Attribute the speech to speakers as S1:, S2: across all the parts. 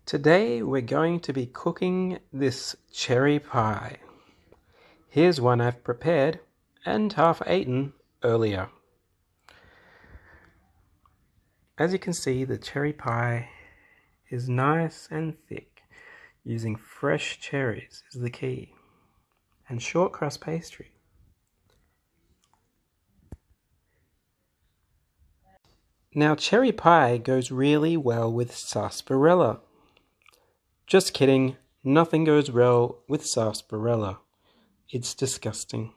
S1: Today we're going to be cooking this cherry pie. Here's one I've prepared and half eaten earlier. As you can see, the cherry pie is nice and thick. Using fresh cherries is the key, and short crust pastry. Now, cherry pie goes really well with sarsaparilla. Just kidding, nothing goes well with sarsaparilla. It's disgusting.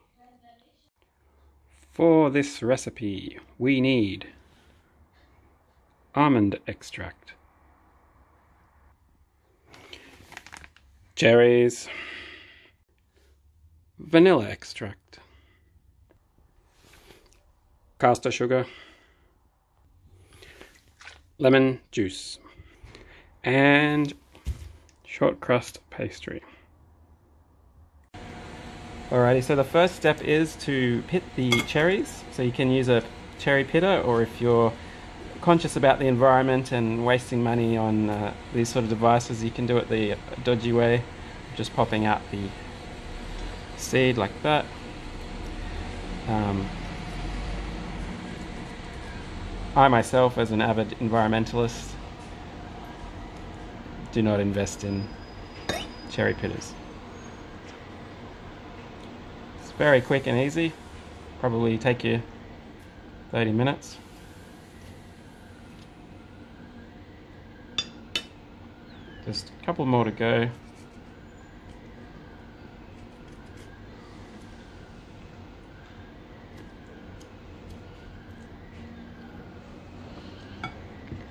S1: For this recipe, we need almond extract, cherries, vanilla extract, caster sugar, lemon juice, and short crust pastry. Alrighty, so the first step is to pit the cherries. So you can use a cherry pitter, or if you're conscious about the environment and wasting money on these sort of devices, you can do it the dodgy way, just popping out the seed like that. I myself, as an avid environmentalist, do not invest in cherry pitters. It's very quick and easy, probably take you 30 minutes. Just a couple more to go.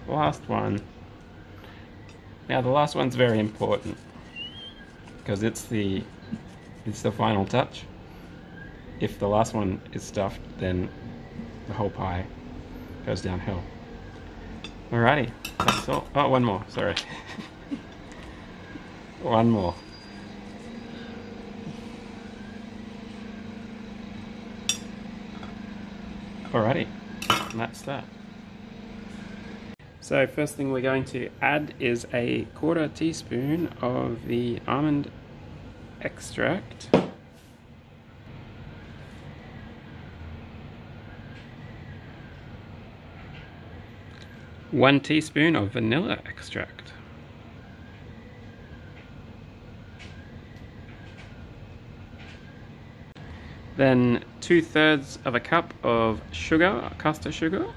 S1: Last one. Now the last one's very important because it's the final touch. If the last one is stuffed, then the whole pie goes downhill. Alrighty, that's all. Oh, one more, sorry. One more. Alrighty, and that's that. So first thing we're going to add is a 1/4 teaspoon of the almond extract. One teaspoon of vanilla extract. Then 2/3 of a cup of sugar, caster sugar.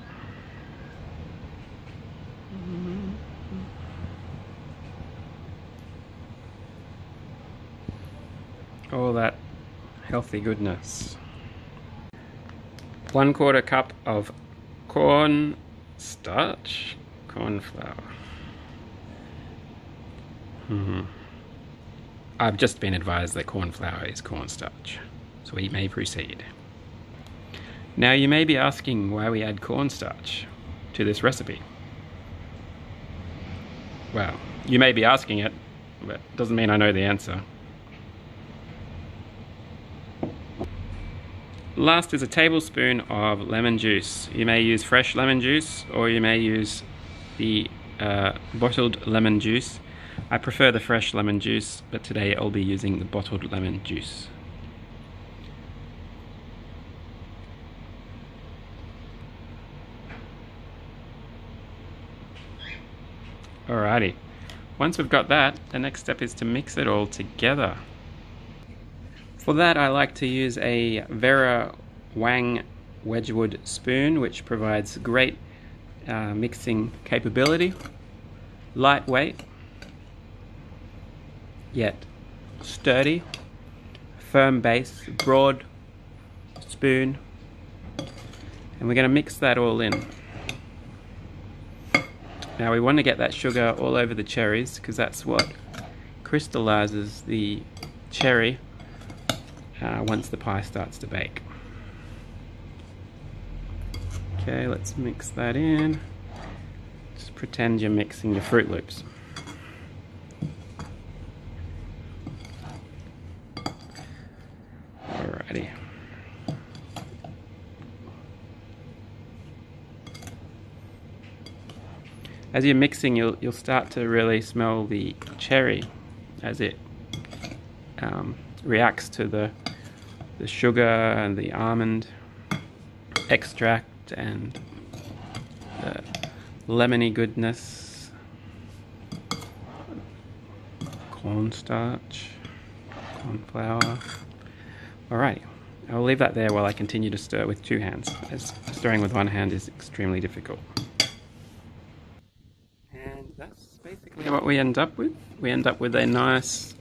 S1: All that healthy goodness. 1/4 cup of corn starch, corn flour. I've just been advised that corn flour is cornstarch, so we may proceed. Now you may be asking why we add cornstarch to this recipe. Well, you may be asking it, but it doesn't mean I know the answer. Last is a tablespoon of lemon juice. You may use fresh lemon juice, or you may use the bottled lemon juice. I prefer the fresh lemon juice, but today I'll be using the bottled lemon juice. Alrighty, once we've got that, the next step is to mix it all together. For that, I like to use a Vera Wang Wedgwood spoon, which provides great mixing capability. Lightweight, yet sturdy. Firm base, broad spoon. And we're going to mix that all in. Now we want to get that sugar all over the cherries, because that's what crystallizes the cherry once the pie starts to bake. Okay, let's mix that in. Just pretend you're mixing your Fruit Loops. Alrighty. as you're mixing, you'll start to really smell the cherry as it reacts to the sugar and the almond extract and the lemony goodness, cornstarch, corn flour. Alrighty, I'll leave that there while I continue to stir with 2 hands, as stirring with 1 hand is extremely difficult. And that's basically what we end up with. We end up with a nice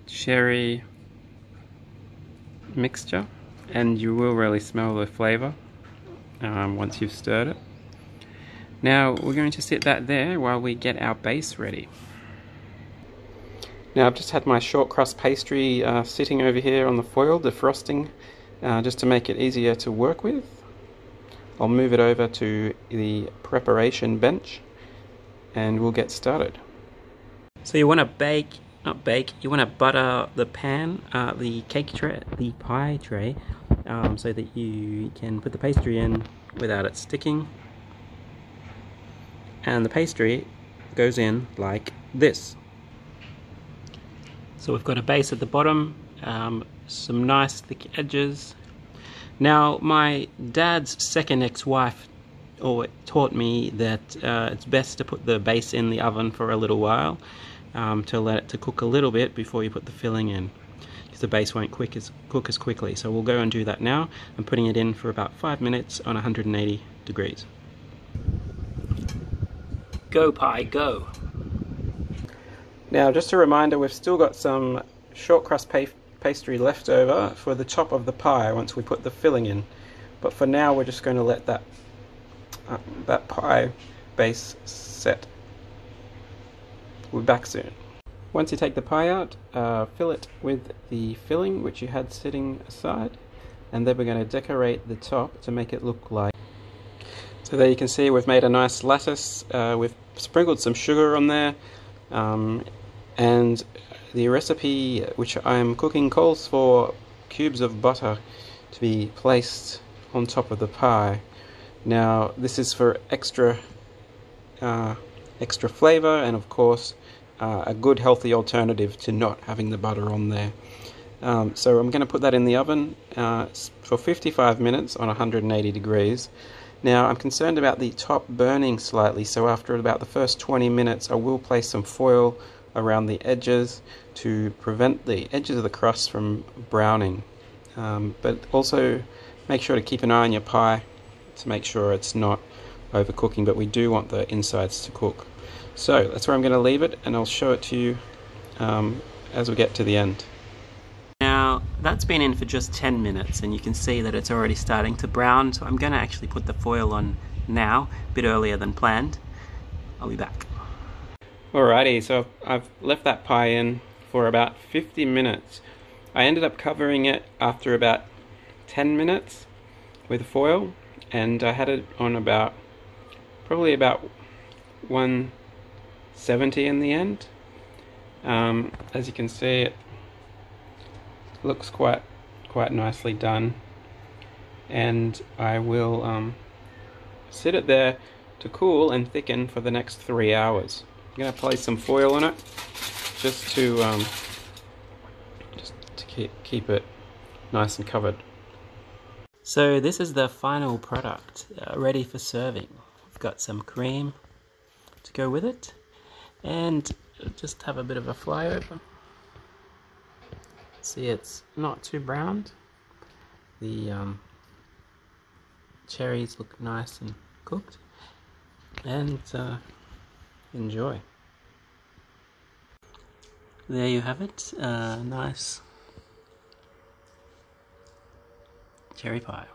S1: cherry mixture, and you will really smell the flavour once you've stirred it. Now we're going to sit that there while we get our base ready. Now I've just had my short crust pastry sitting over here on the foil, defrosting, just to make it easier to work with. I'll move it over to the preparation bench and we'll get started. So you want to you want to butter the pan, the cake tray, the pie tray, so that you can put the pastry in without it sticking. And the pastry goes in like this. So we've got a base at the bottom, some nice thick edges. Now my dad's second ex-wife taught me that it's best to put the base in the oven for a little while, to let it to cook a little bit before you put the filling in, because the base won't cook as quickly. So we'll go and do that now. I'm putting it in for about 5 minutes on 180 degrees. Go pie, go! Now just a reminder, we've still got some short crust pastry left over for the top of the pie once we put the filling in. But for now we're just going to let that pie base set. We'll be back soon. Once you take the pie out, fill it with the filling which you had sitting aside, and then we're going to decorate the top to make it look like. So there you can see we've made a nice lattice. We've sprinkled some sugar on there, and the recipe which I'm cooking calls for cubes of butter to be placed on top of the pie. Now this is for extra flavor, and of course a good healthy alternative to not having the butter on there. So I'm going to put that in the oven for 55 minutes on 180 degrees. Now I'm concerned about the top burning slightly, so after about the first 20 minutes I will place some foil around the edges to prevent the edges of the crust from browning. But also make sure to keep an eye on your pie to make sure it's not overcooking, but we do want the insides to cook. So that's where I'm going to leave it, and I'll show it to you as we get to the end. Now that's been in for just 10 minutes and you can see that it's already starting to brown, so I'm going to actually put the foil on now, a bit earlier than planned. I'll be back. Alrighty, so I've left that pie in for about 50 minutes. I ended up covering it after about 10 minutes with foil, and I had it on probably about 170 in the end. As you can see, it looks quite nicely done, and I will sit it there to cool and thicken for the next 3 hours. I'm going to place some foil on it just to keep it nice and covered. So this is the final product, ready for serving. We've got some cream to go with it, and just have a bit of a flyover. See, it's not too browned. The cherries look nice and cooked, and enjoy. There you have it, nice cherry pie.